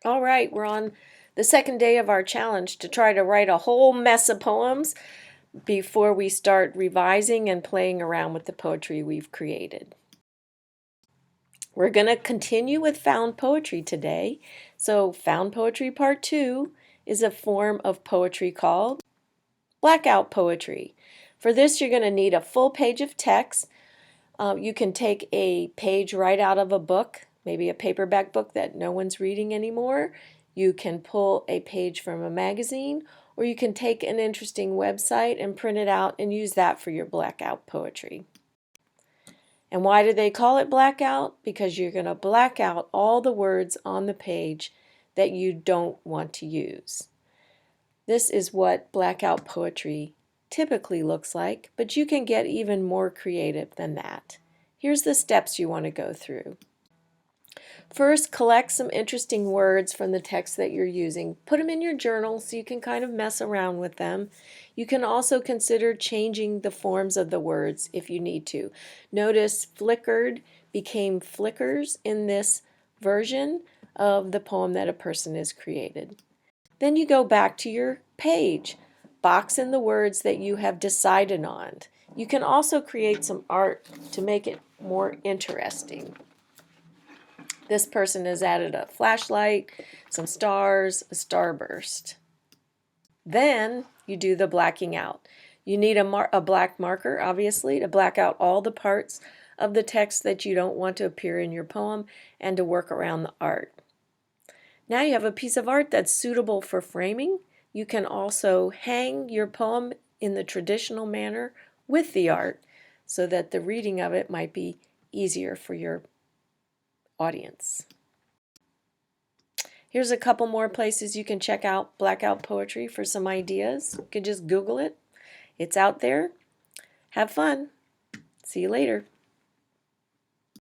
All right, we're on the second day of our challenge to try to write a whole mess of poems before we start revising and playing around with the poetry we've created. We're going to continue with found poetry today. So found poetry part 2 is a form of poetry called blackout poetry. For this, you're going to need a full page of text. You can take a page right out of a book, maybe a paperback book that no one's reading anymore. You can pull a page from a magazine, or you can take an interesting website and print it out and use that for your blackout poetry. And why do they call it blackout? Because you're going to black out all the words on the page that you don't want to use. This is what blackout poetry typically looks like, but you can get even more creative than that. Here's the steps you want to go through. First, collect some interesting words from the text that you're using. Put them in your journal so you can kind of mess around with them. You can also consider changing the forms of the words if you need to. Notice flickered became flickers in this version of the poem that a person has created. Then you go back to your page. Box in the words that you have decided on. You can also create some art to make it more interesting. This person has added a flashlight, some stars, a starburst. Then you do the blacking out. You need a black marker, obviously, to black out all the parts of the text that you don't want to appear in your poem and to work around the art. Now you have a piece of art that's suitable for framing. You can also hang your poem in the traditional manner with the art so that the reading of it might be easier for your audience. Here's a couple more places you can check out blackout poetry for some ideas. You can just Google it. It's out there. Have fun. See you later.